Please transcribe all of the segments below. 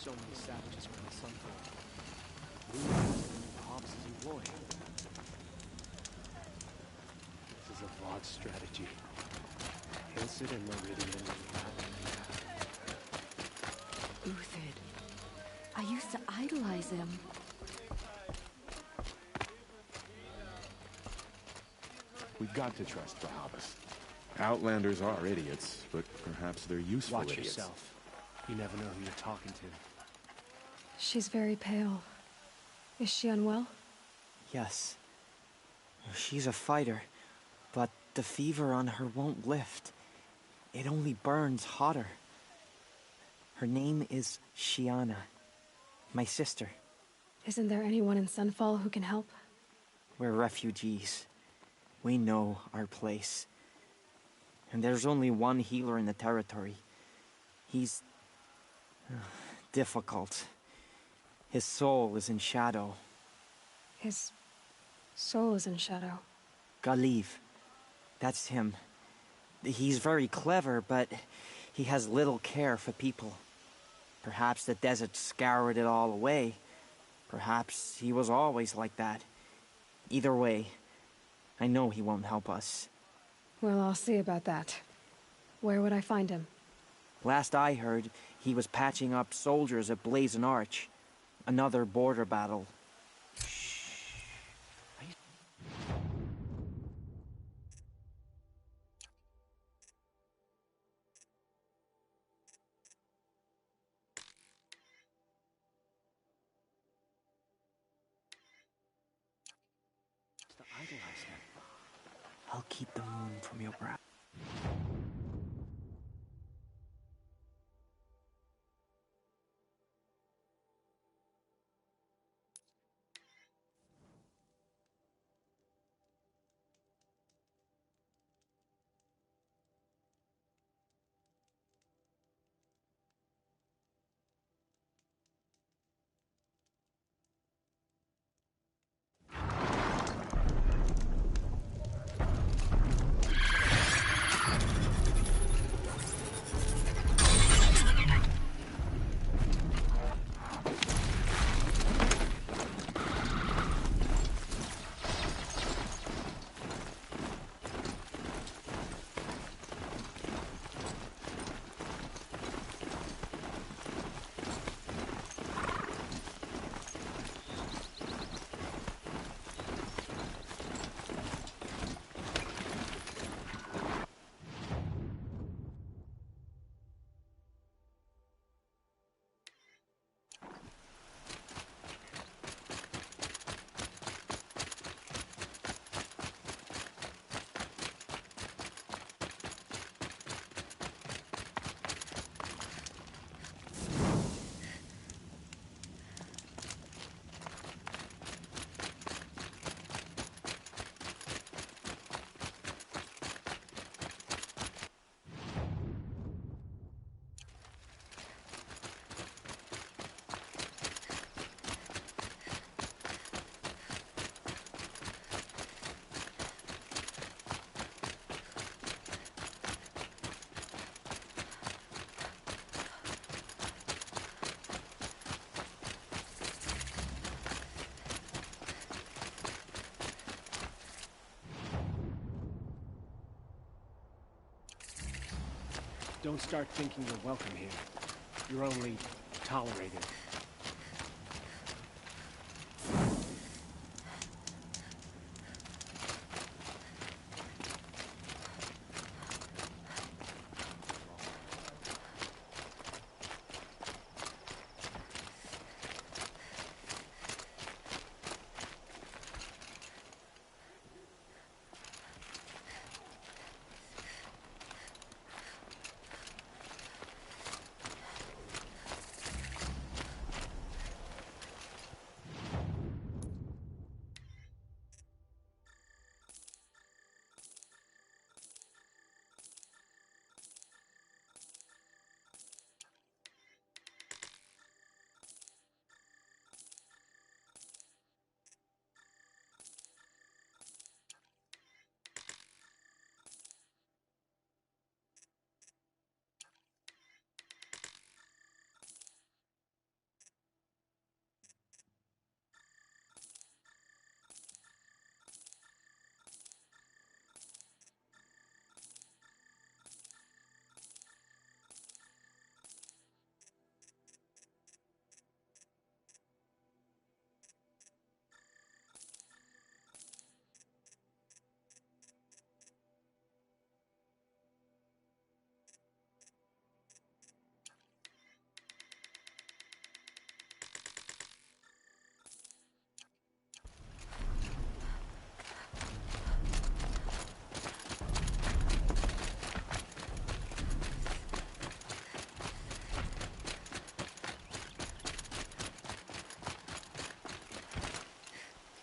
so many savages from the Sunfall. Blue has hops as a boy. This is a Vought strategy. Hilsid and Meridian. Uthid. I used to idolize him. We've got to trust Bahabas. Outlanders are idiots, but perhaps they're useful Watch idiots. yourself. You never know who you're talking to. She's very pale. Is she unwell? Yes. She's a fighter, but the fever on her won't lift. It only burns hotter. Her name is Shiana, my sister. Isn't there anyone in Sunfall who can help? We're refugees. We know our place. And there's only one healer in the territory. He's difficult. His soul is in shadow. His soul is in shadow. Galiv. That's him. He's very clever, but he has little care for people. Perhaps the desert scoured it all away. Perhaps he was always like that. Either way, I know he won't help us. Well, I'll see about that. Where would I find him? Last I heard, he was patching up soldiers at Blazon Arch. Another border battle. To idolize him. I'll keep the moon from your brow. Don't start thinking you're welcome here. You're only tolerated.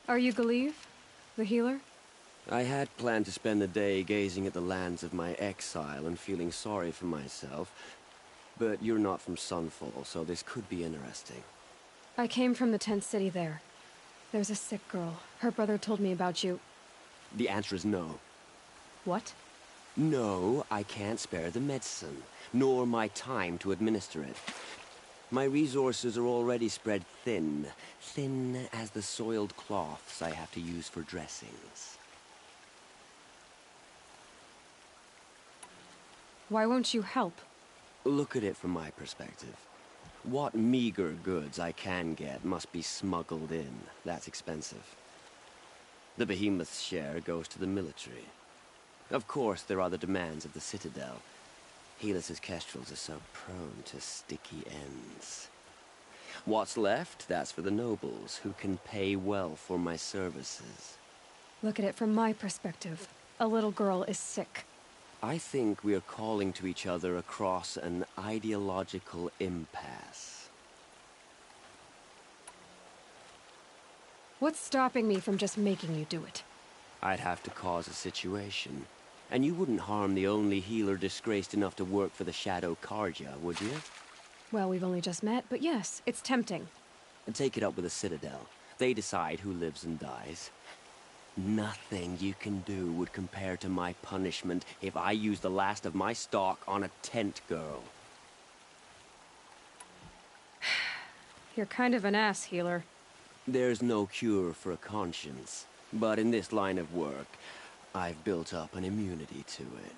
Are you Galeev? The healer? I had planned to spend the day gazing at the lands of my exile and feeling sorry for myself, but you're not from Sunfall, so this could be interesting. I came from the tent city there. There's a sick girl. Her brother told me about you. The answer is no. What? No, I can't spare the medicine, nor my time to administer it. My resources are already spread thin, thin as the soiled cloths I have to use for dressings. Why won't you help? Look at it from my perspective. What meager goods I can get must be smuggled in. That's expensive. The behemoth's share goes to the military. Of course, there are the demands of the Citadel. Helis's kestrels are so prone to sticky ends. What's left, that's for the nobles, who can pay well for my services. Look at it from my perspective. A little girl is sick. I think we are calling to each other across an ideological impasse. What's stopping me from just making you do it? I'd have to cause a situation. And you wouldn't harm the only healer disgraced enough to work for the Shadow Karja, would you? Well, we've only just met, but yes, it's tempting. And take it up with the Citadel. They decide who lives and dies. Nothing you can do would compare to my punishment if I use the last of my stock on a tent girl. You're kind of an ass, healer. There's no cure for a conscience, but in this line of work, I've built up an immunity to it.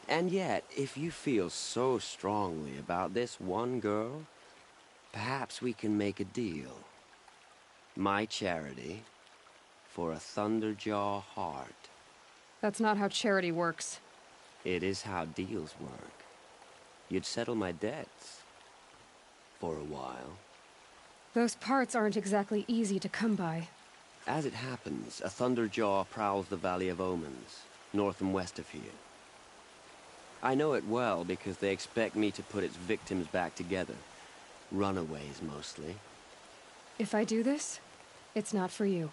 And yet, if you feel so strongly about this one girl, perhaps we can make a deal. My charity for a Thunderjaw heart. That's not how charity works. It is how deals work. You'd settle my debts. For a while. Those parts aren't exactly easy to come by. As it happens, a Thunderjaw prowls the Valley of Omens, north and west of here. I know it well because they expect me to put its victims back together. Runaways, mostly. If I do this, it's not for you.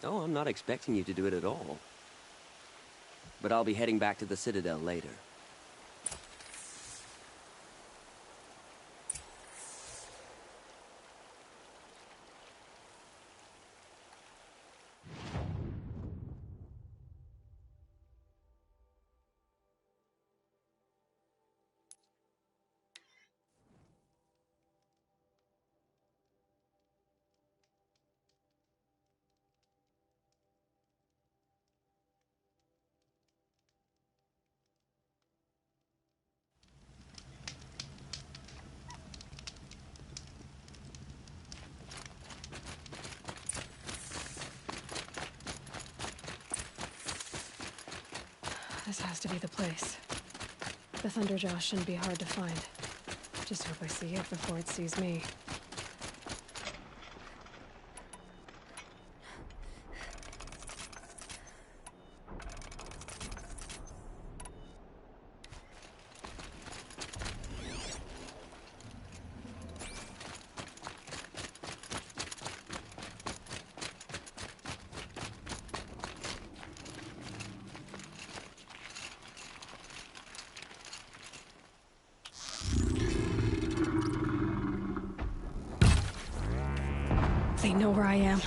Oh, I'm not expecting you to do it at all. But I'll be heading back to the Citadel later. This has to be the place. The Thunderjaw shouldn't be hard to find. Just hope I see it before it sees me. They know where I am.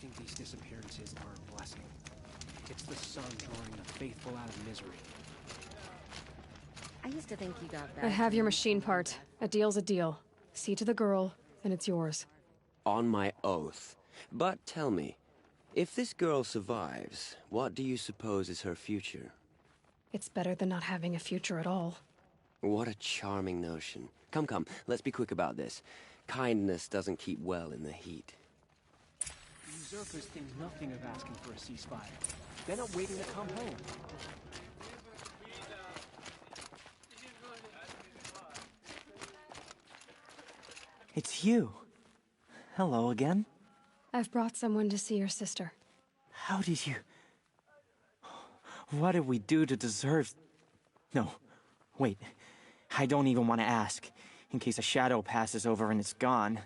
think these disappearances are a blessing. It's the sun drawing the faithful out of misery. I used to think you got that. I have your machine part. A deal's a deal. See to the girl, and it's yours. On my oath. But tell me, if this girl survives, what do you suppose is her future? It's better than not having a future at all. What a charming notion. Come, let's be quick about this. Kindness doesn't keep well in the heat. The usurpers think nothing of asking for a ceasefire. They're not waiting to come home. It's you. Hello again. I've brought someone to see your sister. How did you... What did we do to deserve... No, wait. I don't even want to ask, in case a shadow passes over and it's gone.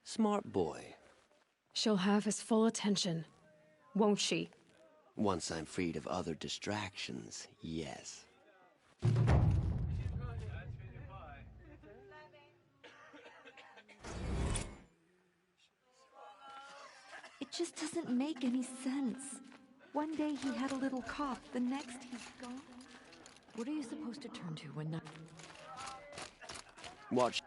Smart boy. She'll have his full attention, won't she? Once I'm freed of other distractions, yes. It just doesn't make any sense. One day he had a little cough, the next he's gone. What are you supposed to turn to when not... Watch.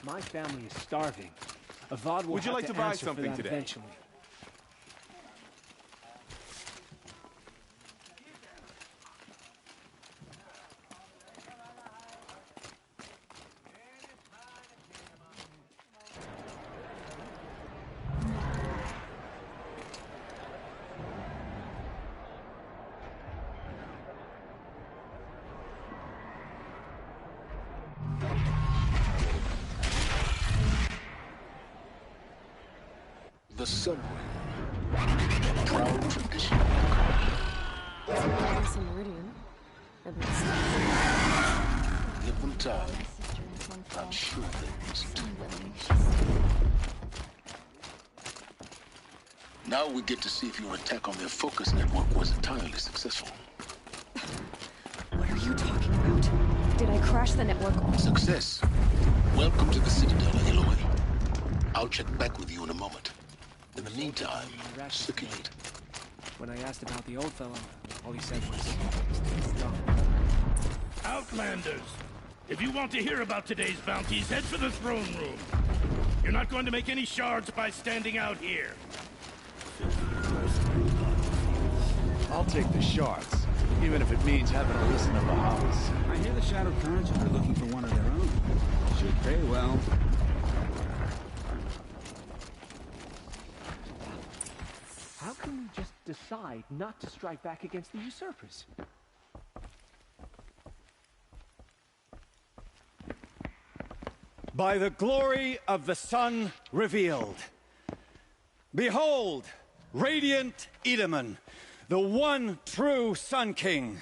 My family is starving. Avad will Would you have like to buy answer for something that today? eventually. The subway. Proud tradition. It's a meridian. At least. Give them time. I'm sure they listen to Now we get to see if your attack on their focus network was entirely successful. What are you talking about? Did I crash the network? Success. Welcome to the Citadel, Aloy. I'll check back with you in a moment. In the meantime, circulate. When I asked about the old fellow, all he said was, he's gone. Outlanders! If you want to hear about today's bounties, head for the throne room. You're not going to make any shards by standing out here. I'll take the shards, even if it means having to listen to the house. I hear the Shadow Currents are looking for one of their own. Should pay well. How can we just decide not to strike back against the usurpers? By the glory of the sun revealed. Behold, radiant Edaman, the one true Sun King,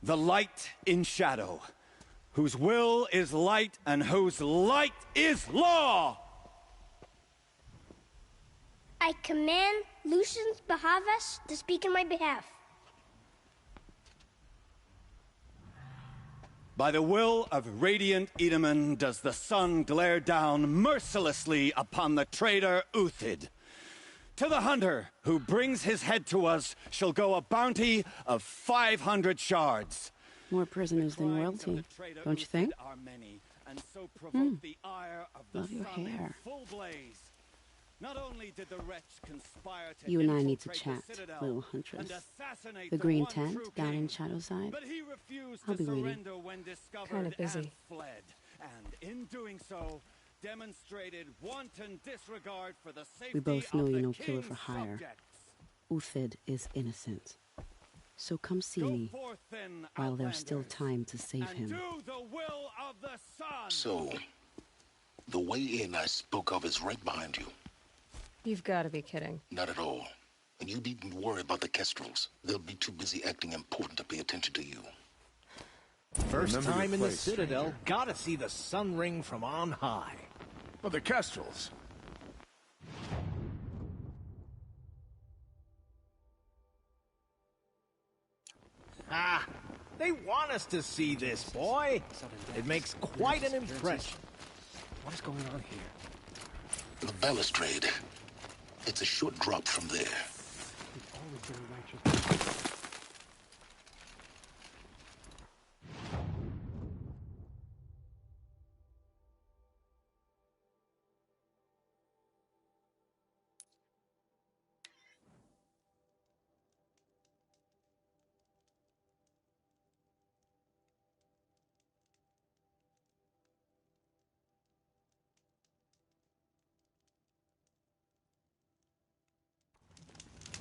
the light in shadow, whose will is light and whose light is law. I command Lucius Bahavas to speak in my behalf. By the will of radiant Edaman does the sun glare down mercilessly upon the traitor Uthid. To the hunter who brings his head to us shall go a bounty of 500 shards. More prisoners than royalty, don't you think? Love your hair. Not only did the wretch conspire to You and I need to infiltrate chat, the Citadel little huntress. and assassinate The green one tent true down king, in Shadowside. but he refused I'll to be waiting. surrender when discovered Kinda busy. and fled. And in doing so, demonstrated wanton disregard for the safety We both know of you're the no killer for king's hire. subjects. Uthid is innocent. So come see Go me forth then, while there's still outlanders, time to save and him. do the will of the sun. So, the way in I spoke of is right behind you. You've got to be kidding. Not at all. And you needn't worry about the Kestrels. They'll be too busy acting important to pay attention to you. First Remember time your in the place, Citadel, stranger. gotta see the sun ring from on high. Well, the Kestrels. Ah, they want us to see this, boy. It makes quite an impression. What is going on here? The balustrade. It's a short drop from there. We've always been righteous.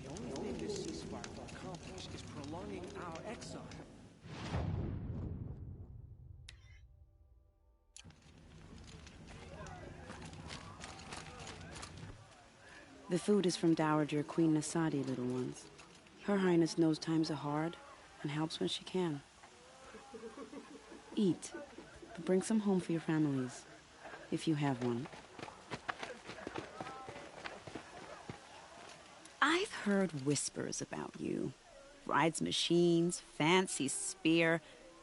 The only thing this ceasefire will accomplish is prolonging our exile. The food is from Dowager Queen Nasadi, little ones. Her Highness knows times are hard and helps when she can. Eat, but bring some home for your families, if you have one. I've heard whispers about you. Rides machines, fancy spear,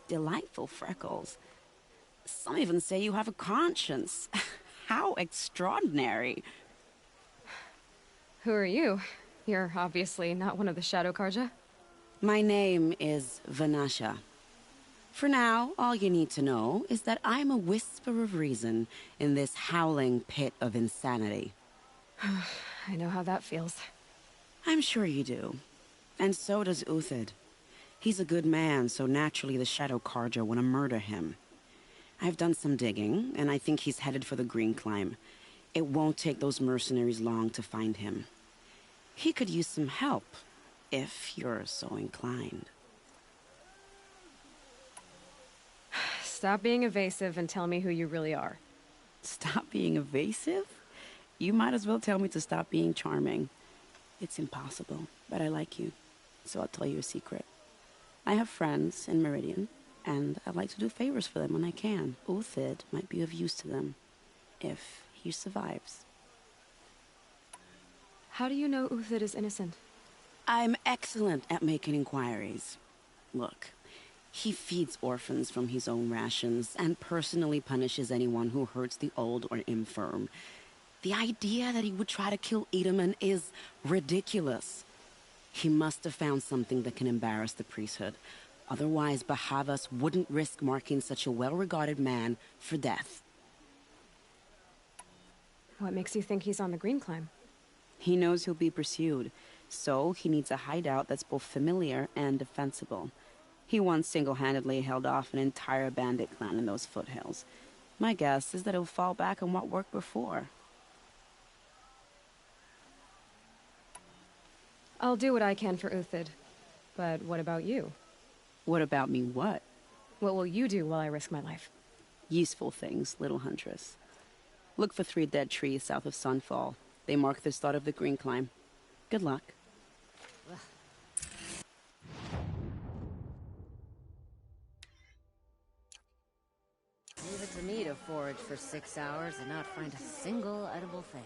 delightful freckles. Some even say you have a conscience. How extraordinary. Who are you? You're obviously not one of the Shadow Karja. My name is Vanasha. For now, all you need to know is that I'm a whisper of reason in this howling pit of insanity. I know how that feels. I'm sure you do. And so does Uthid. He's a good man, so naturally the Shadow Karja want to murder him. I've done some digging, and I think he's headed for the Green Climb. It won't take those mercenaries long to find him. He could use some help, if you're so inclined. Stop being evasive and tell me who you really are. Stop being evasive? You might as well tell me to stop being charming. It's impossible, but I like you, so I'll tell you a secret. I have friends in Meridian, and I like to do favors for them when I can. Uthid might be of use to them, if he survives. How do you know Uthid is innocent? I'm excellent at making inquiries. Look, he feeds orphans from his own rations and personally punishes anyone who hurts the old or infirm. The idea that he would try to kill Edelman is ridiculous. He must have found something that can embarrass the priesthood. Otherwise, Bahavas wouldn't risk marking such a well-regarded man for death. What makes you think he's on the Green Climb? He knows he'll be pursued, so he needs a hideout that's both familiar and defensible. He once single-handedly held off an entire bandit clan in those foothills. My guess is that he'll fall back on what worked before. I'll do what I can for Uthid. But what about you? What about me what? What will you do while I risk my life? Useful things, little huntress. Look for 3 dead trees south of Sunfall. They mark the start of the Green Climb. Good luck. Leave it to me to forage for 6 hours and not find a single edible thing.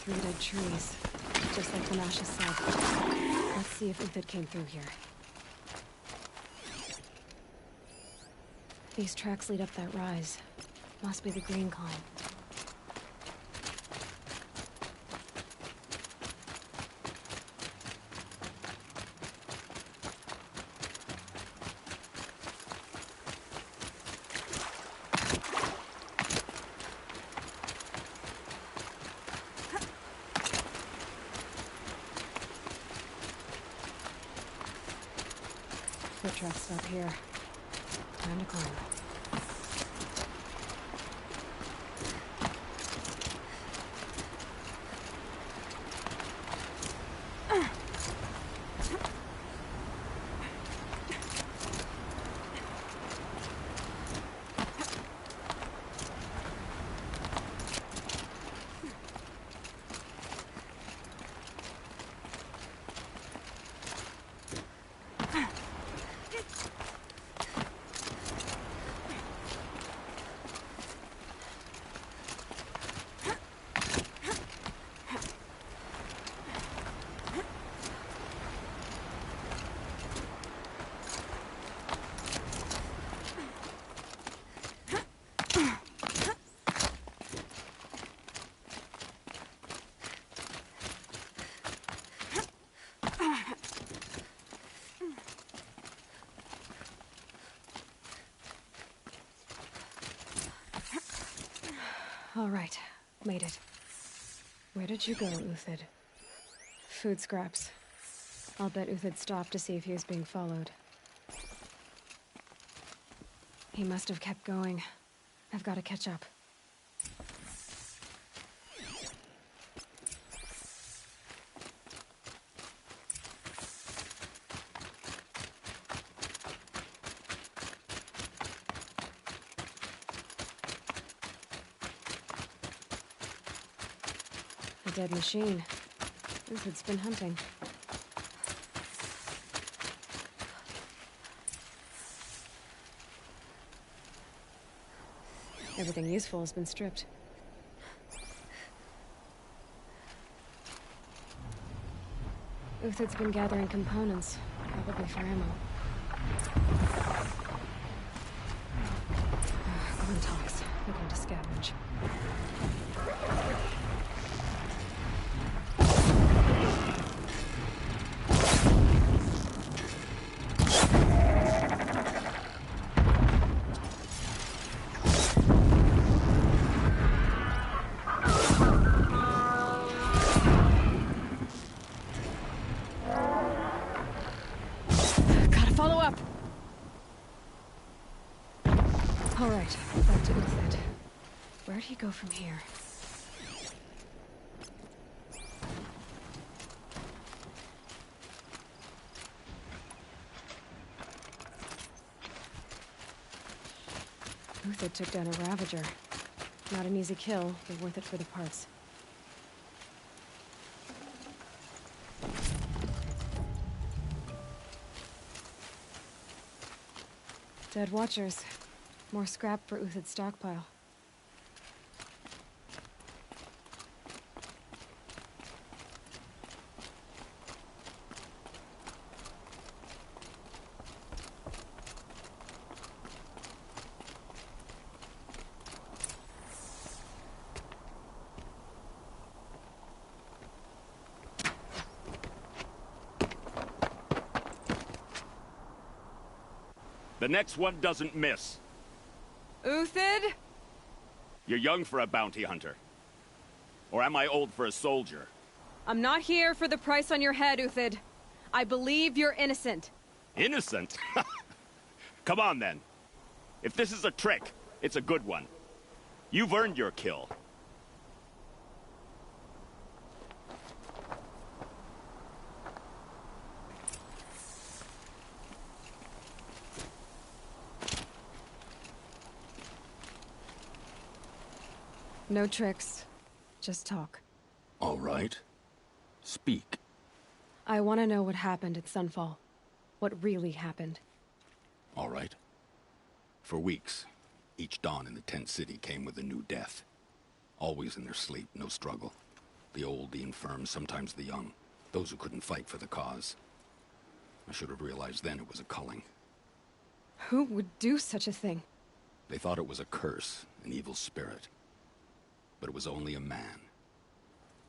3 dead trees, just like Vanasha said. Let's see if Uthid came through here. These tracks lead up that rise. Must be the green column. Foot tracks stop here. Time to climb. All right, made it. Where did you go, Uthid? Food scraps. I'll bet Uthid stopped to see if he was being followed. He must have kept going. I've got to catch up. A dead machine. Uthid's been hunting. Everything useful has been stripped. Uthid's been gathering components, probably for ammo. Glen talks. We're going to scavenge. All right, back to Uthid. Where'd he go from here? Uthid took down a Ravager. Not an easy kill, but worth it for the parts. Dead Watchers. More scrap for Uthid's stockpile. The next one doesn't miss. Uthid? You're young for a bounty hunter. Or am I old for a soldier? I'm not here for the price on your head, Uthid. I believe you're innocent. Innocent? Come on, then. If this is a trick, it's a good one. You've earned your kill. No tricks. Just talk. All right. Speak. I want to know what happened at Sunfall. What really happened. All right. For weeks, each dawn in the tent city came with a new death. Always in their sleep, no struggle. The old, the infirm, sometimes the young. Those who couldn't fight for the cause. I should have realized then it was a culling. Who would do such a thing? They thought it was a curse, an evil spirit. But it was only a man.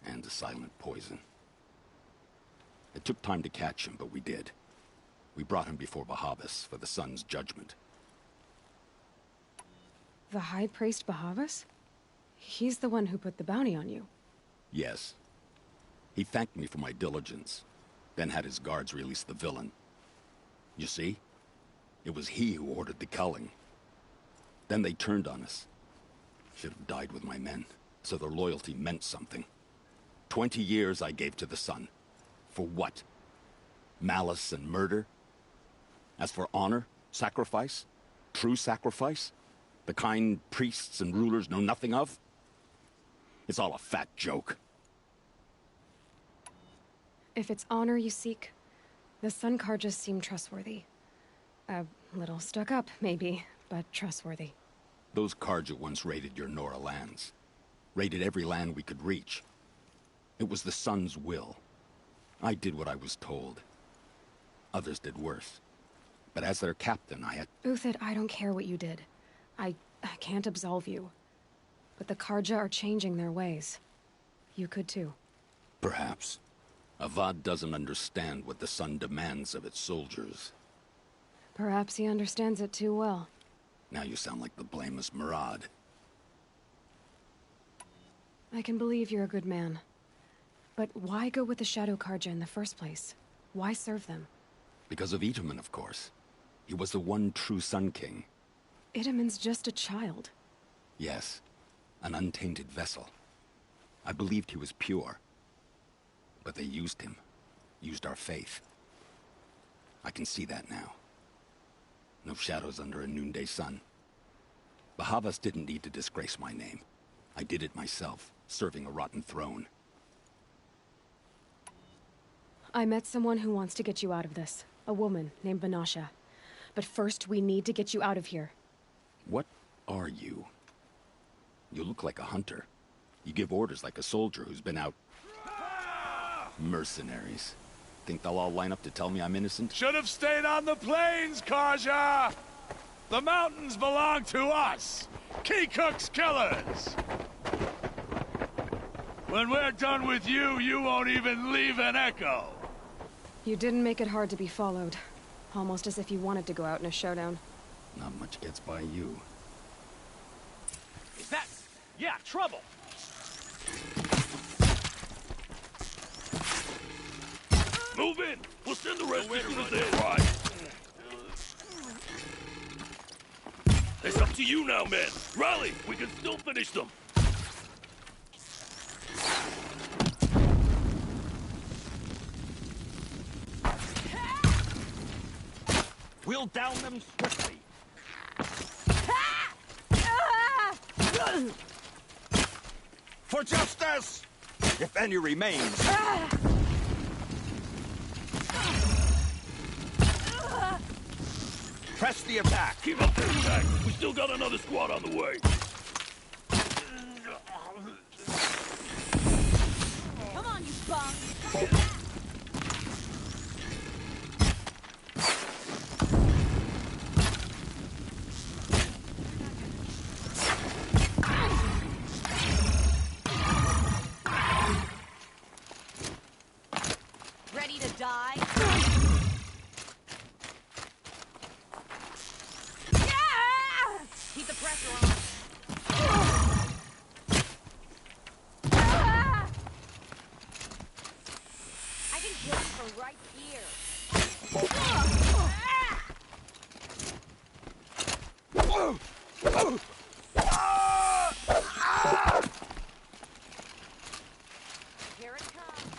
And a silent poison. It took time to catch him, but we did. We brought him before Bahavas for the sun's judgment. The High Priest Bahavas? He's the one who put the bounty on you. Yes. He thanked me for my diligence, then had his guards release the villain. You see? It was he who ordered the culling. Then they turned on us. Should have died with my men, so their loyalty meant something. 20 years I gave to the sun. For what? Malice and murder? As for honor, sacrifice, true sacrifice, the kind priests and rulers know nothing of? It's all a fat joke. If it's honor you seek, the Sun Karjas seem trustworthy. A little stuck up, maybe, but trustworthy. Those Karja once raided your Nora lands. Raided every land we could reach. It was the Sun's will. I did what I was told. Others did worse. But as their captain, I had... Uthid, I don't care what you did. I can't absolve you. But the Karja are changing their ways. You could too. Perhaps. Avad doesn't understand what the Sun demands of its soldiers. Perhaps he understands it too well. Now you sound like the blameless Murad. I can believe you're a good man. But why go with the Shadow Karja in the first place? Why serve them? Because of Itaman, of course. He was the one true Sun King. Itaman's just a child. Yes. An untainted vessel. I believed he was pure. But they used him. Used our faith. I can see that now. No shadows under a noonday sun. Bahavas didn't need to disgrace my name. I did it myself, serving a rotten throne. I met someone who wants to get you out of this. A woman named Vanasha. But first, we need to get you out of here. What are you? You look like a hunter. You give orders like a soldier who's been out... Mercenaries. Think they'll all line up to tell me I'm innocent? Should have stayed on the plains, Karja! The mountains belong to us! Kikuk's killers! When we're done with you, you won't even leave an echo! You didn't make it hard to be followed. Almost as if you wanted to go out in a showdown. Not much gets by you. Is that... yeah, trouble! Move in! We'll send the rest as soon as they arrive. It's up to you now, men. Rally! We can still finish them. We'll down them swiftly. For justice! If any remains. Press the attack. Keep up the attack. We still got another squad on the way. Come on, you bum! Ready to die? Keep the pressure on. I can kill you from right here. Here it comes.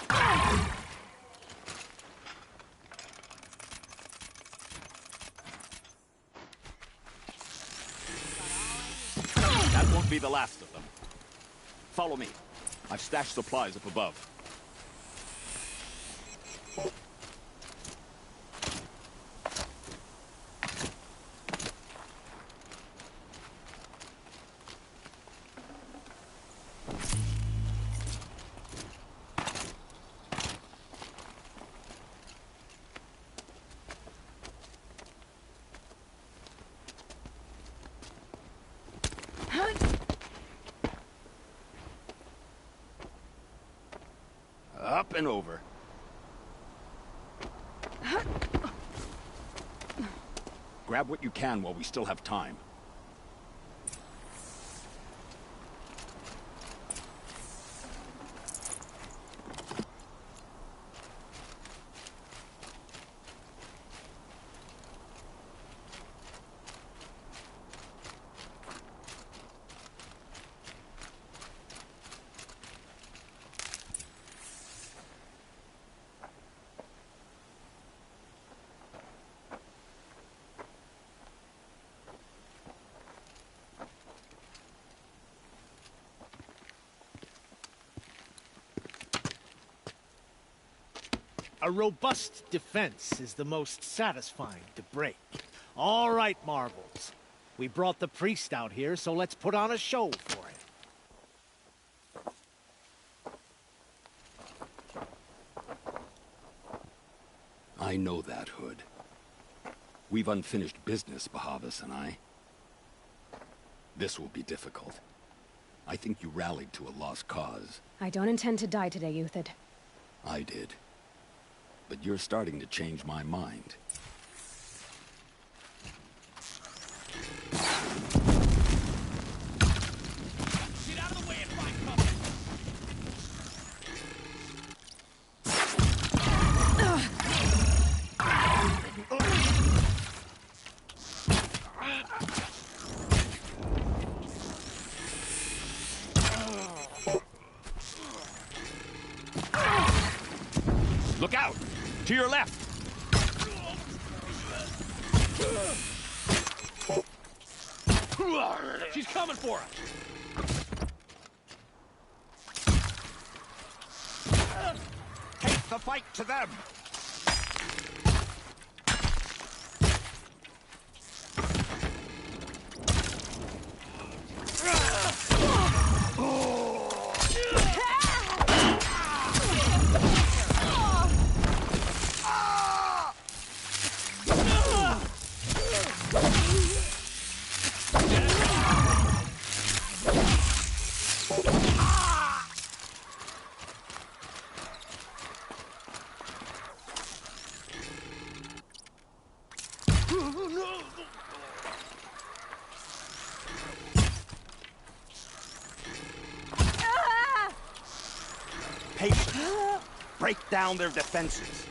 That won't be the last of them. Follow me. I've stashed supplies up above. Up and over. Grab what you can while we still have time. A robust defense is the most satisfying to break. All right, Marvels. We brought the priest out here, so let's put on a show for him. I know that, Hood. We've unfinished business, Bahavas and I. This will be difficult. I think you rallied to a lost cause. I don't intend to die today, Uthid. I did. But you're starting to change my mind. Get out of the way and find cover! Look out! To your left! She's coming for us! Take the fight to them! Patience. Break down their defenses.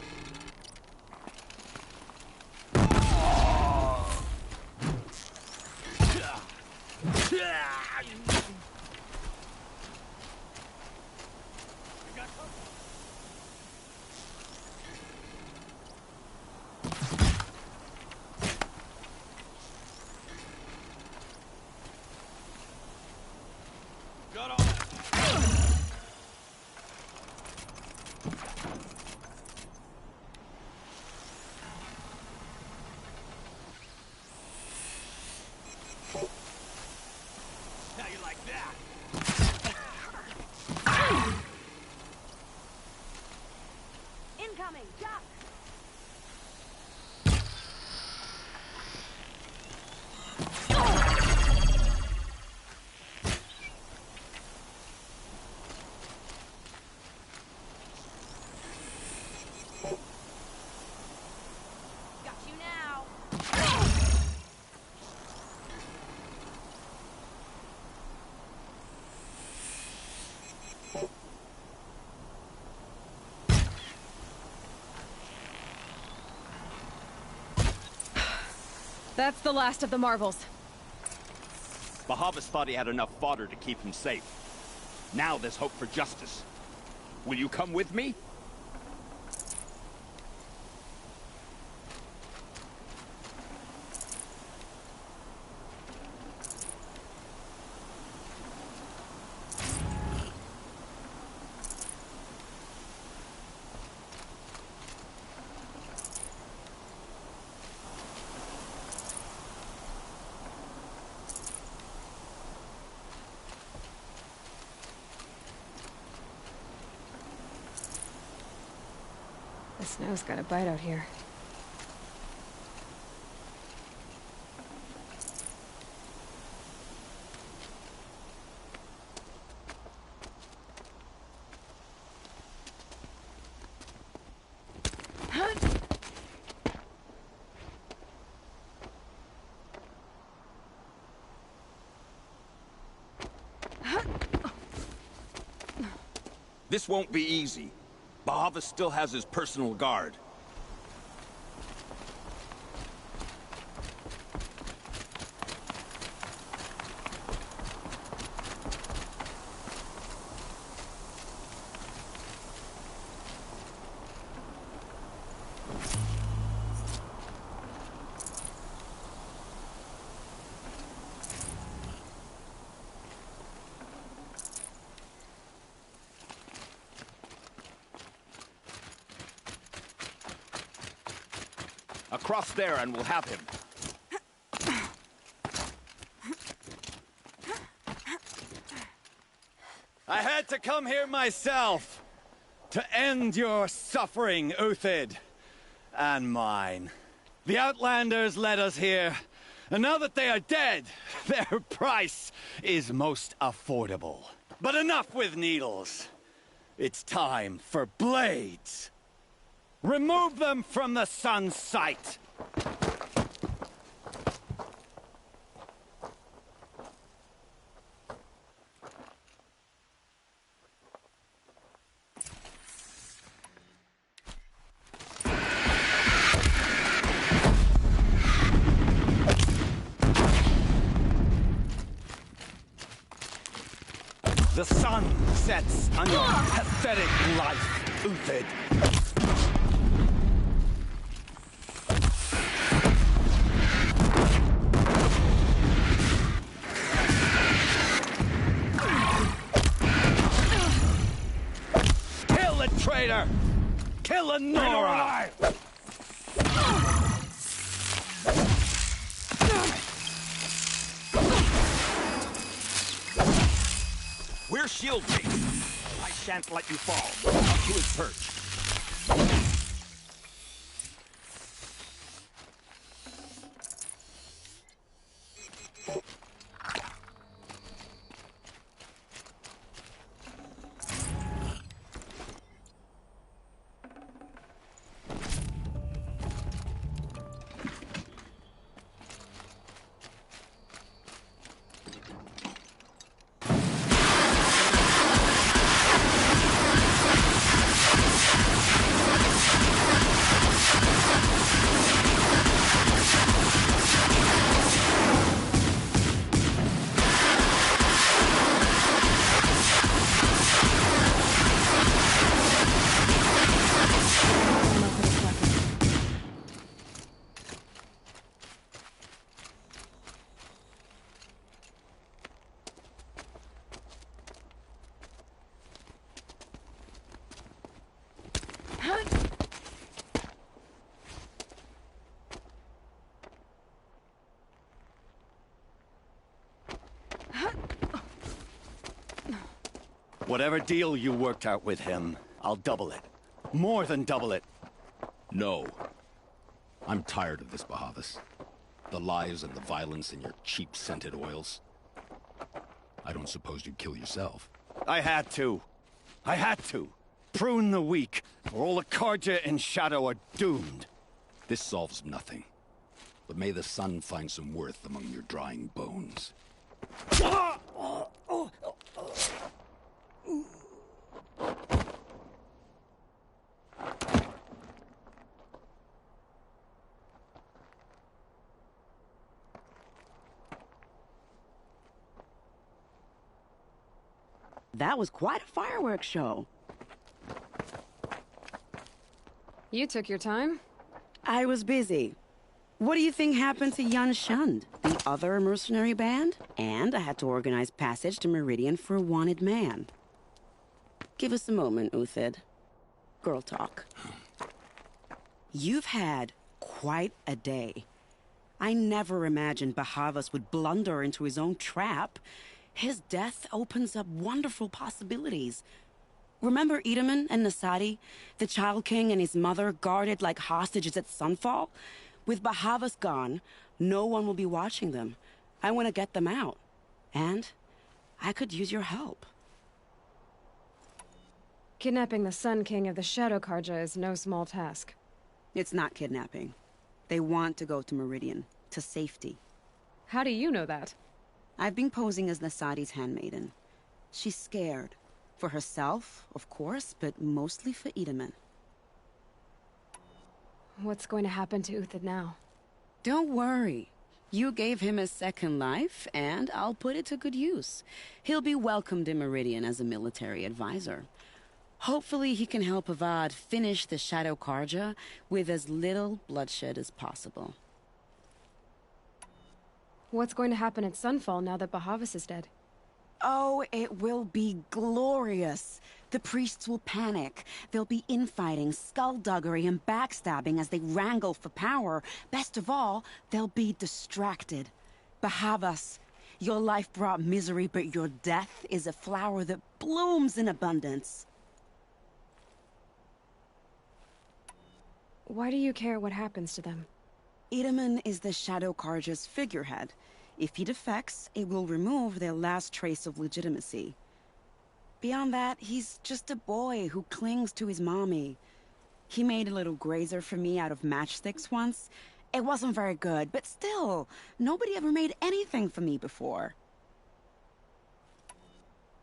Incoming! Duck! Got you now! That's the last of the Marvels. Bahavas thought he had enough fodder to keep him safe. Now there's hope for justice. Will you come with me? The snow's got a bite out here. This won't be easy. Bahavas still has his personal guard. Across there and we'll have him. I had to come here myself to end your suffering, Uthid, and mine. The Outlanders led us here, and now that they are dead, their price is most affordable. But enough with needles. It's time for blades. Remove them from the sun's sight! The sun sets on your pathetic life, Uthid. Kill the traitor! Kill the Nora! We're shield bait. I shan't let you fall. Up to his perch. Whatever deal you worked out with him, I'll double it. More than double it. No. I'm tired of this, Bahavas. The lies and the violence and your cheap scented oils. I don't suppose you'd kill yourself. I had to. I had to. Prune the weak, or all the Karja in Shadow are doomed. This solves nothing. But may the sun find some worth among your drying bones. That was quite a fireworks show. You took your time? I was busy. What do you think happened to Jan Shund, the other mercenary band? And I had to organize passage to Meridian for a wanted man. Give us a moment, Uthid. Girl talk. You've had quite a day. I never imagined Bahavas would blunder into his own trap. His death opens up wonderful possibilities. Remember Edaman and Nasadi, the Child King and his mother guarded like hostages at sunfall? With Bahavas gone, no one will be watching them. I want to get them out. And I could use your help. Kidnapping the Sun King of the Shadow Karja is no small task. It's not kidnapping. They want to go to Meridian, to safety. How do you know that? I've been posing as Nasadi's handmaiden. She's scared. For herself, of course, but mostly for Itamen. What's going to happen to Uthid now? Don't worry. You gave him a second life, and I'll put it to good use. He'll be welcomed in Meridian as a military advisor. Hopefully he can help Avad finish the Shadow Karja with as little bloodshed as possible. What's going to happen at Sunfall now that Bahavas is dead? Oh, it will be glorious. The priests will panic. There'll be infighting, skullduggery, and backstabbing as they wrangle for power. Best of all, they'll be distracted. Bahavas, your life brought misery, but your death is a flower that blooms in abundance. Why do you care what happens to them? Itamen is the Shadow Karja's figurehead. If he defects, it will remove their last trace of legitimacy. Beyond that, he's just a boy who clings to his mommy. He made a little grazer for me out of matchsticks once. It wasn't very good, but still, nobody ever made anything for me before.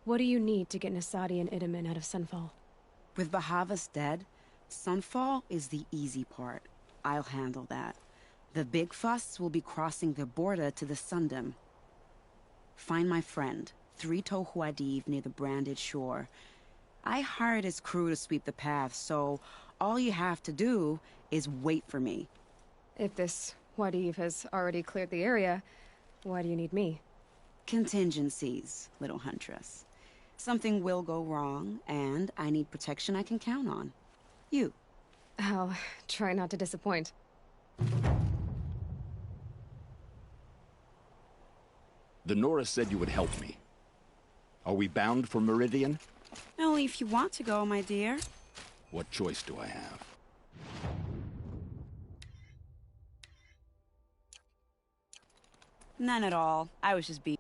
What do you need to get Nasadi and Itamen out of Sunfall? With Bahavas dead, Sunfall is the easy part. I'll handle that. The big fuss will be crossing the border to the Sundom. Find my friend, 3 Tohuadiv near the branded shore. I hired his crew to sweep the path, so all you have to do is wait for me. If this Wadiv has already cleared the area, why do you need me? Contingencies, little huntress. Something will go wrong, and I need protection I can count on. You. I'll try not to disappoint. The Nora said you would help me. Are we bound for Meridian? Only if you want to go, my dear. What choice do I have? None at all. I was just being...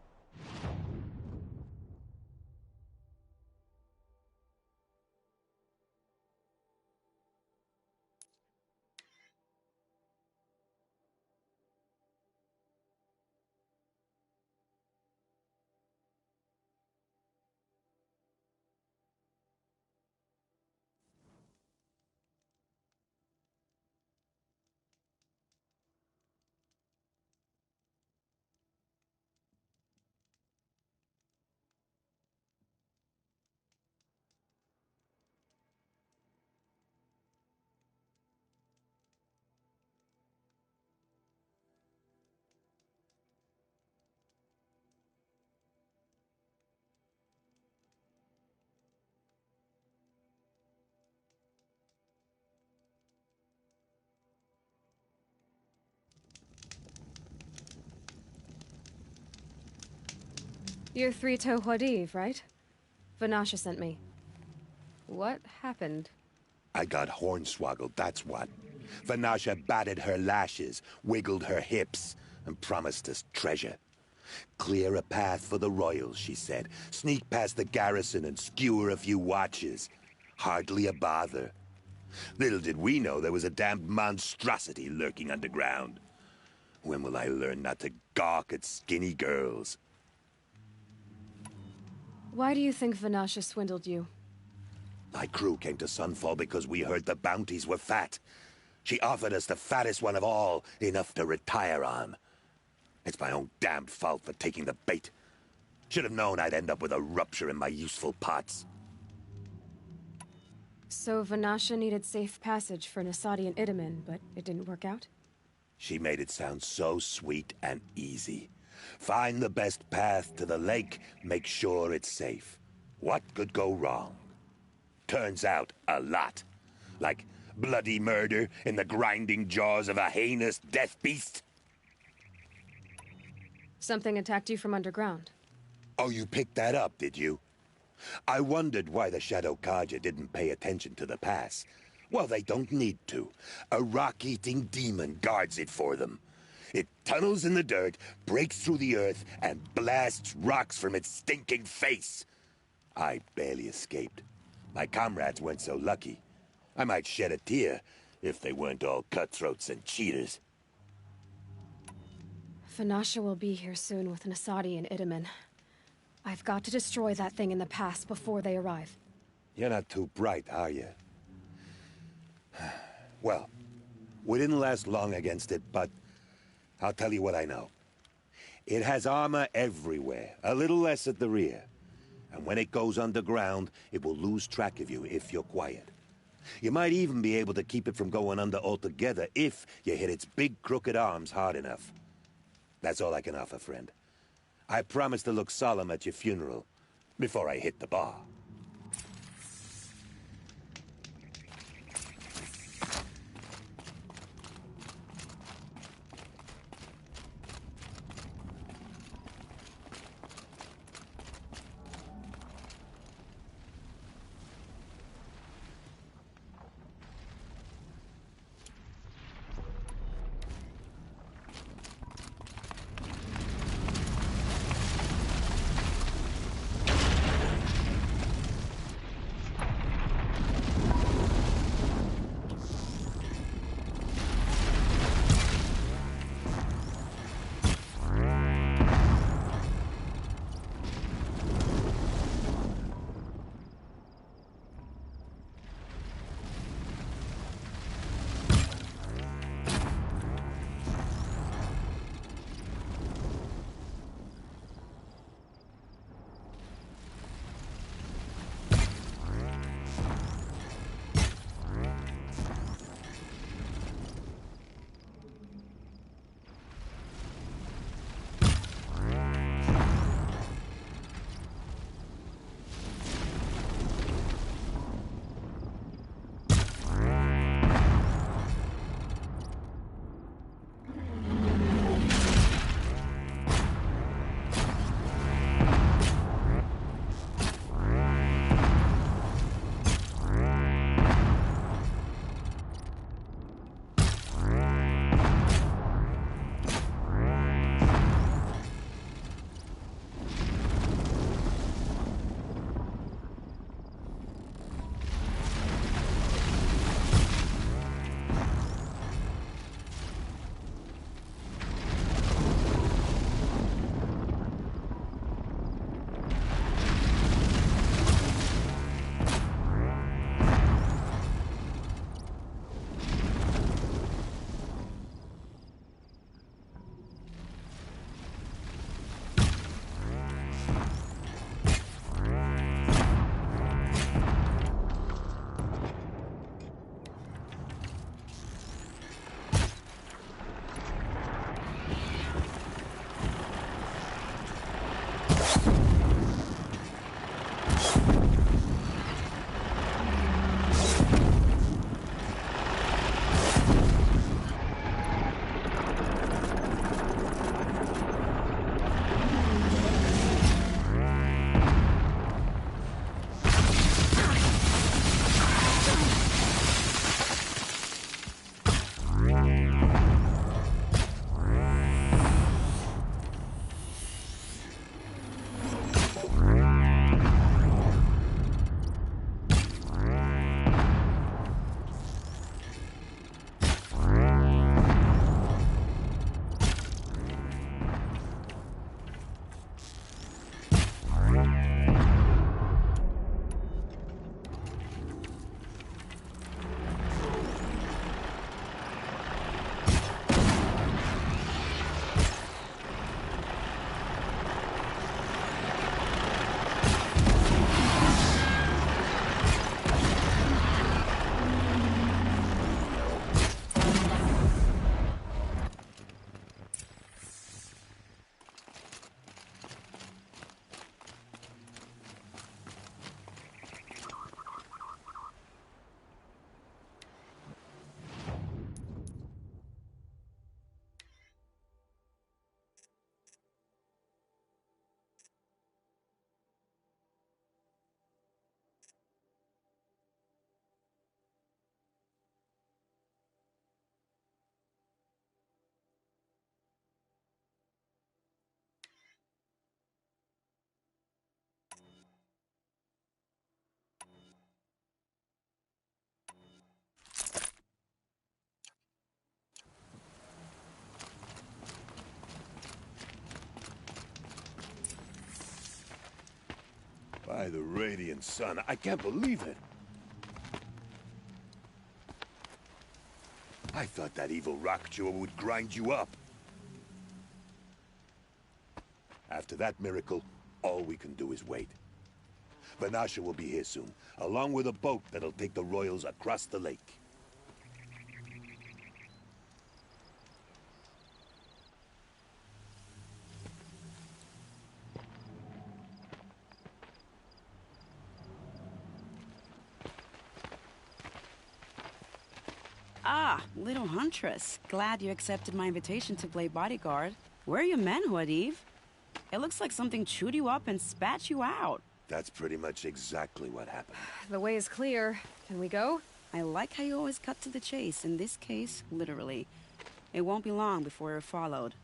You're 3 Tohuadiv, right? Vanasha sent me. What happened? I got hornswoggled, that's what. Vanasha batted her lashes, wiggled her hips, and promised us treasure. Clear a path for the royals, she said. Sneak past the garrison and skewer a few watches. Hardly a bother. Little did we know there was a damned monstrosity lurking underground. When will I learn not to gawk at skinny girls? Why do you think Vanasha swindled you? My crew came to Sunfall because we heard the bounties were fat. She offered us the fattest one of all, enough to retire on. It's my own damned fault for taking the bait. Should have known I'd end up with a rupture in my useful parts. So Vanasha needed safe passage for Nasadi and Itamen, but it didn't work out? She made it sound so sweet and easy. Find the best path to the lake, make sure it's safe. What could go wrong? Turns out, a lot. Like bloody murder in the grinding jaws of a heinous death beast. Something attacked you from underground. Oh, you picked that up, did you? I wondered why the Shadow Karja didn't pay attention to the pass. Well, they don't need to. A rock-eating demon guards it for them. It tunnels in the dirt, breaks through the earth, and blasts rocks from its stinking face. I barely escaped. My comrades weren't so lucky. I might shed a tear if they weren't all cutthroats and cheaters. Vanasha will be here soon with Nasadi and Itamen. I've got to destroy that thing in the pass before they arrive. You're not too bright, are you? Well, we didn't last long against it, but I'll tell you what I know. It has armor everywhere, a little less at the rear. And when it goes underground, it will lose track of you if you're quiet. You might even be able to keep it from going under altogether if you hit its big crooked arms hard enough. That's all I can offer, friend. I promise to look solemn at your funeral before I hit the bar. the radiant sun. I can't believe it. I thought that evil rock chewer would grind you up. After that miracle, all we can do is wait. Vanasha will be here soon, along with a boat that'll take the royals across the lake. Ah, little huntress. Glad you accepted my invitation to play bodyguard. Where are your men, Huadiv? It looks like something chewed you up and spat you out. That's pretty much exactly what happened. The way is clear. Can we go? I like how you always cut to the chase. In this case, literally. It won't be long before you're followed.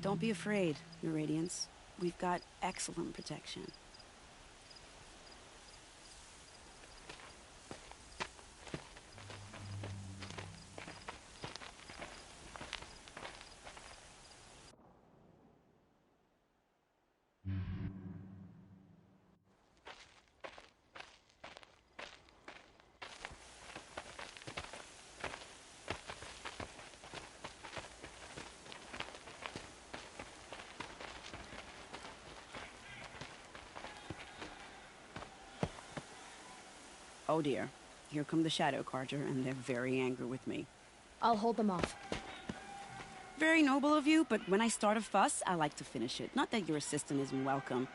Don't be afraid, Your Radiance. We've got excellent protection. Oh dear. Here come the Shadow Carter, and they're very angry with me. I'll hold them off. Very noble of you, but when I start a fuss, I like to finish it. Not that your assistant isn't welcome.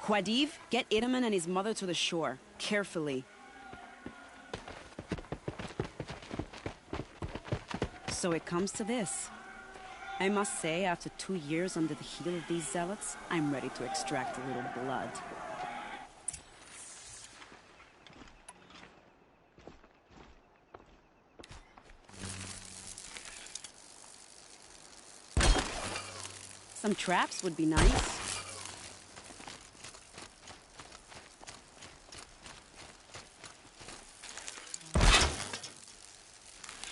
Huadiv, get Itaman and his mother to the shore. Carefully. So it comes to this. I must say, after 2 years under the heel of these zealots, I'm ready to extract a little blood. Some traps would be nice.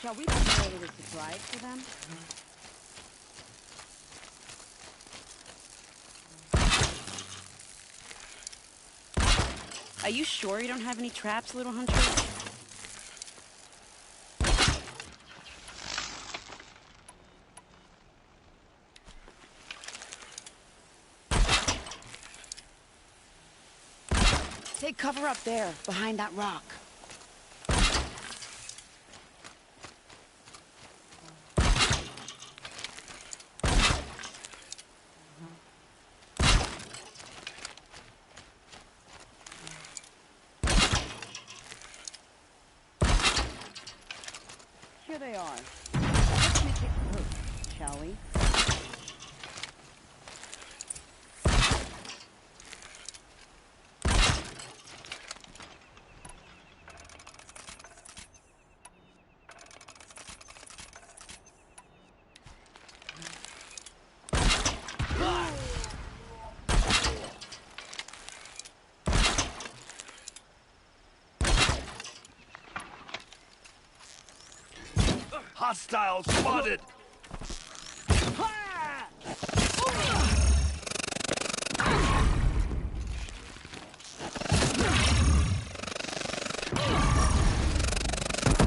Shall we prepare a little surprise for them? Are you sure you don't have any traps, little huntress? Take cover up there, behind that rock. Here they are. Let's make it work, shall we? Hostiles spotted!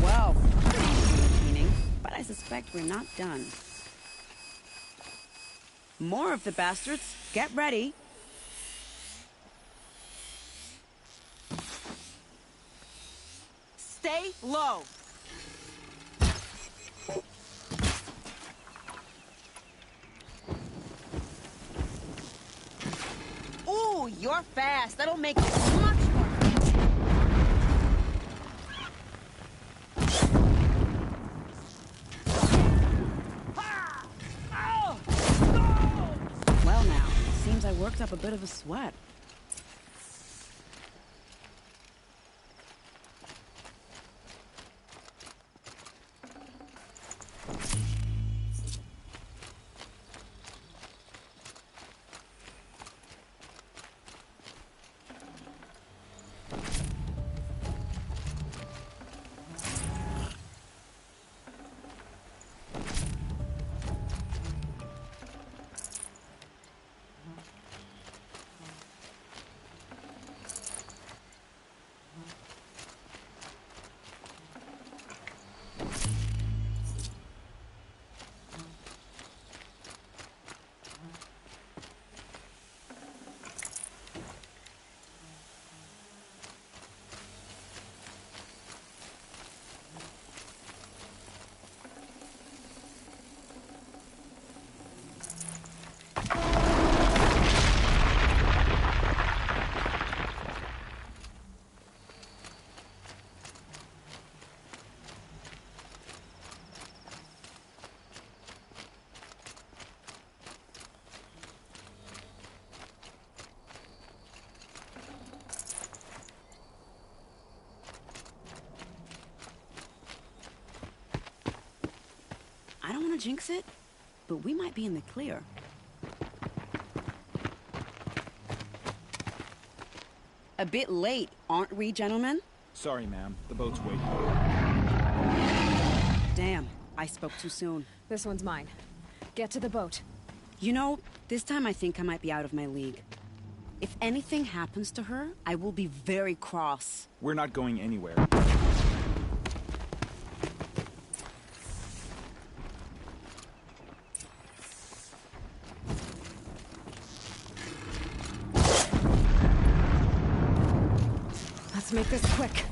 Well, pretty entertaining, but I suspect we're not done. More of the bastards. Get ready. Stay low. Ooh, you're fast. That'll make it much more. Well now, seems I worked up a bit of a sweat. want to jinx it, but we might be in the clear. A bit late, aren't we, gentlemen? Sorry, ma'am. The boat's waiting. Damn, I spoke too soon. This one's mine. Get to the boat. You know, this time I think I might be out of my league. If anything happens to her, I will be very cross. We're not going anywhere. Let's make this quick.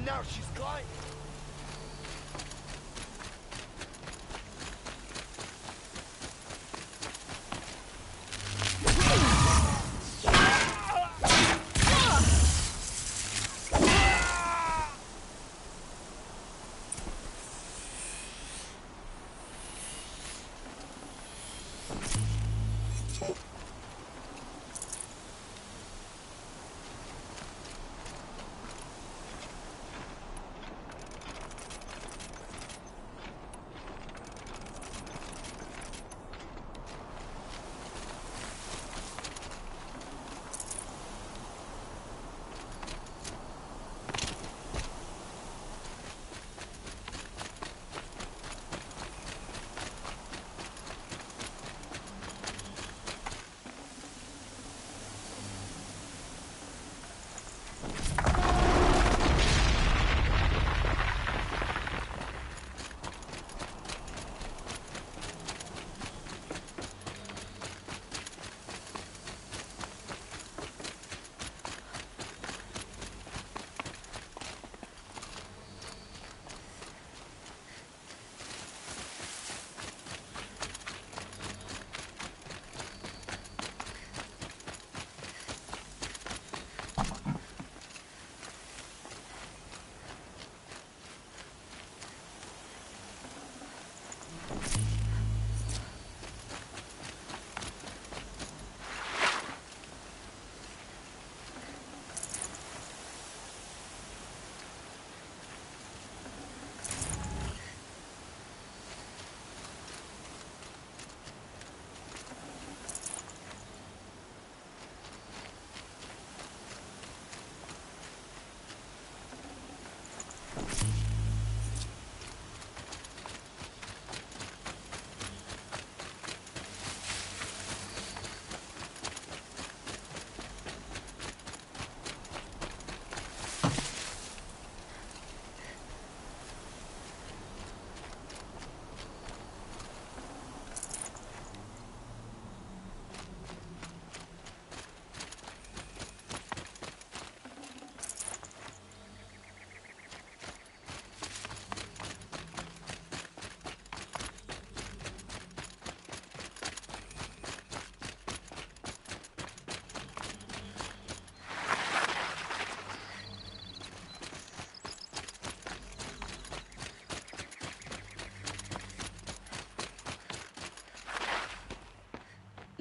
Now she's climbing.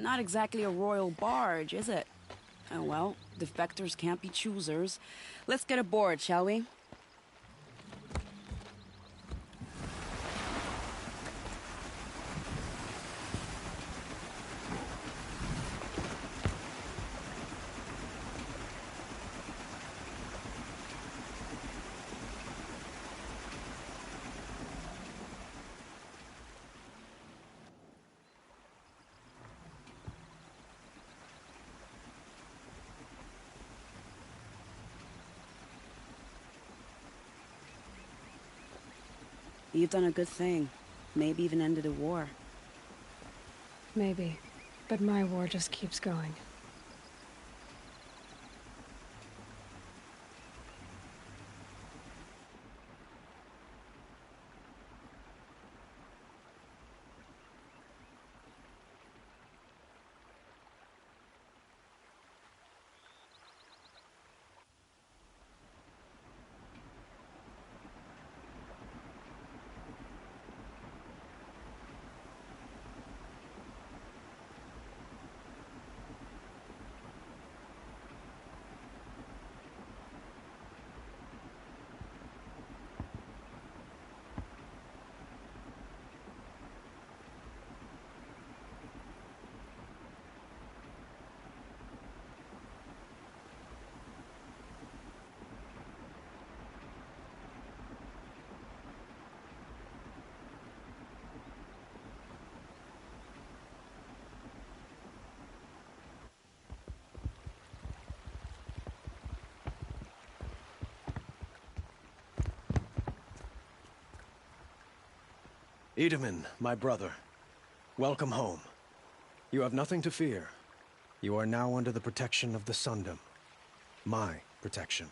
Not exactly a royal barge, is it? Oh well, defectors can't be choosers. Let's get aboard, shall we? You've done a good thing. Maybe even ended a war. Maybe. But my war just keeps going. Edaman, my brother, welcome home. You have nothing to fear. You are now under the protection of the Sundom. My protection.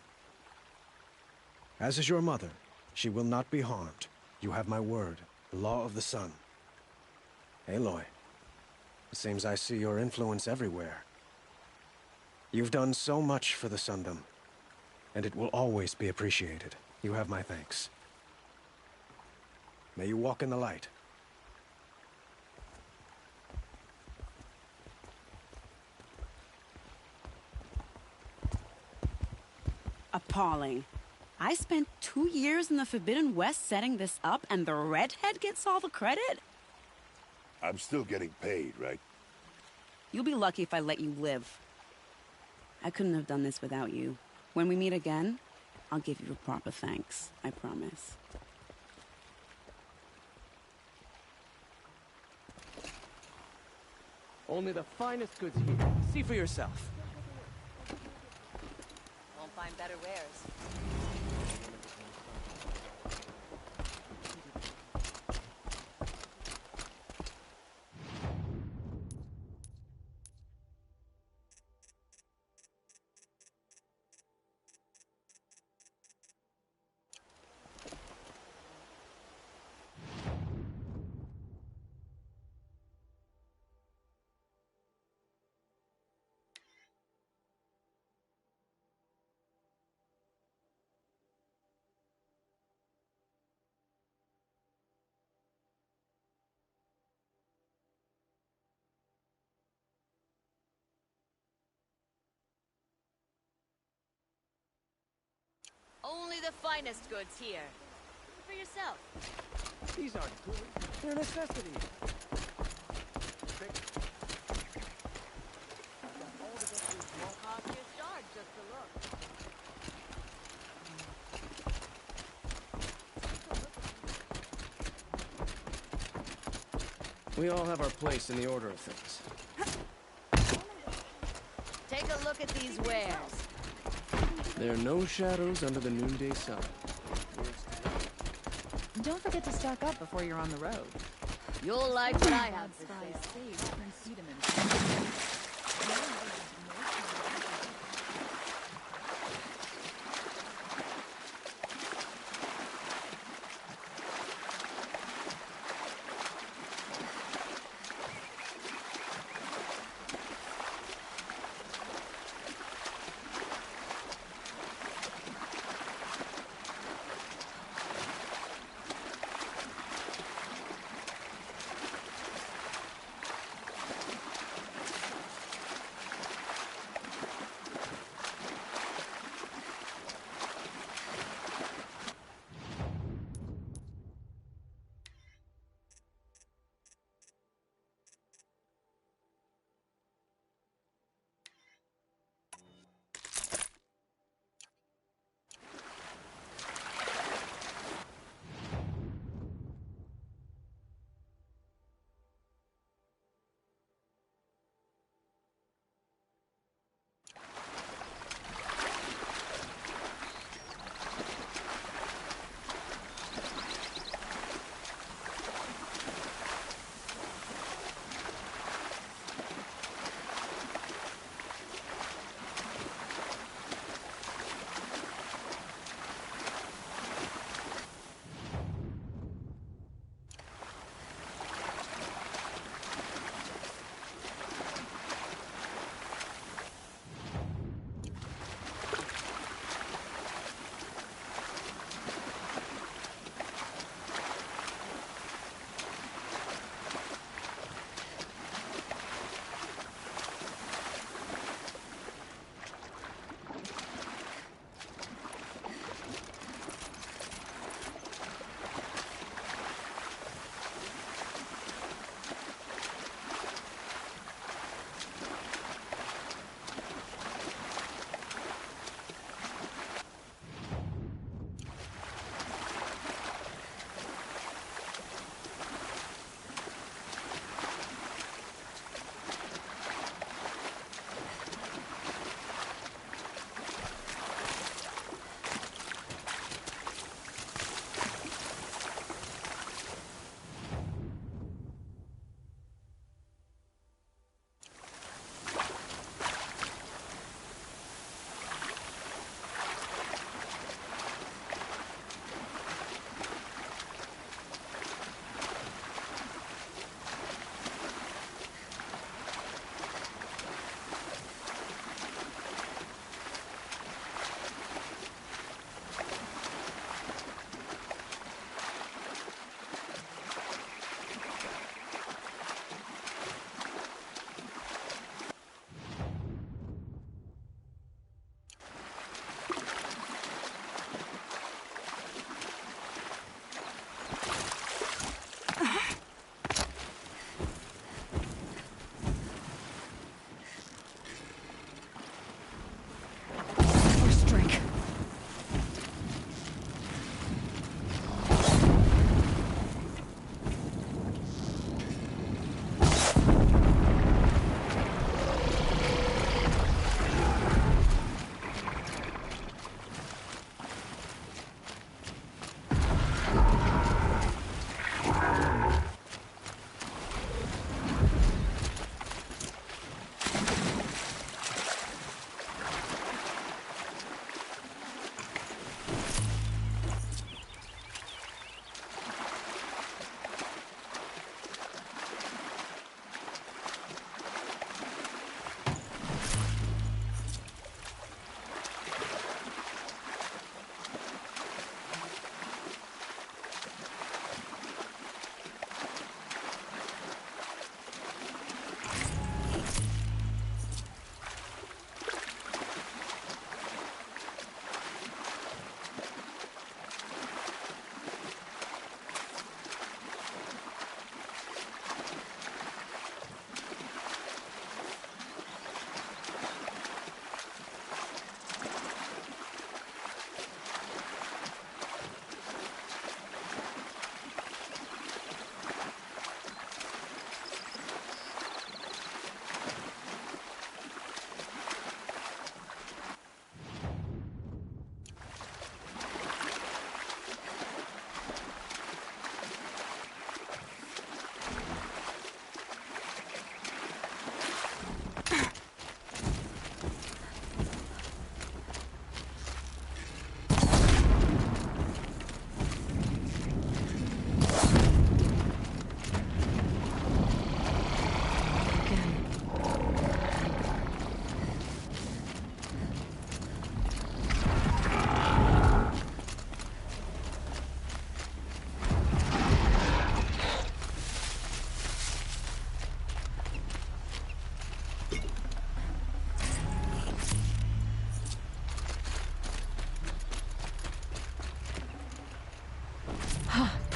As is your mother, she will not be harmed. You have my word, the law of the sun. Aloy, it seems I see your influence everywhere. You've done so much for the Sundom, and it will always be appreciated. You have my thanks. May you walk in the light. Appalling. I spent 2 years in the Forbidden West setting this up, and the redhead gets all the credit? I'm still getting paid, right? You'll be lucky if I let you live. I couldn't have done this without you. When we meet again, I'll give you a proper thanks. I promise. Only the finest goods here. See for yourself. Won't find better wares. Only the finest goods here. For yourself. These aren't good. They're necessities. Won't cost you a shard just to look. We all have our place in the order of things. Take a look at these wares. There are no shadows under the noonday sun. Don't forget to stock up before you're on the road. You'll like what I have to say.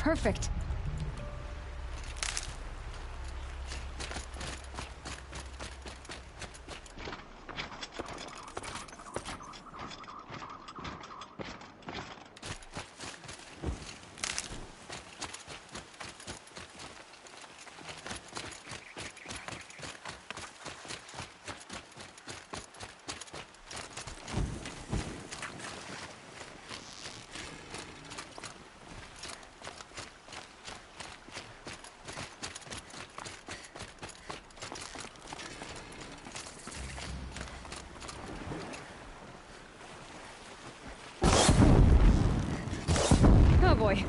perfect. Oh boy.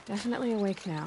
Definitely awake now.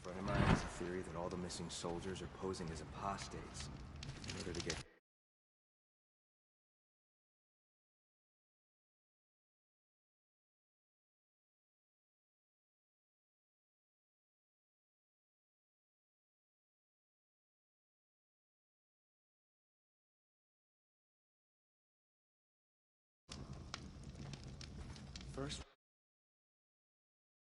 A friend of mine has a theory that all the missing soldiers are posing as apostates in order to get... First...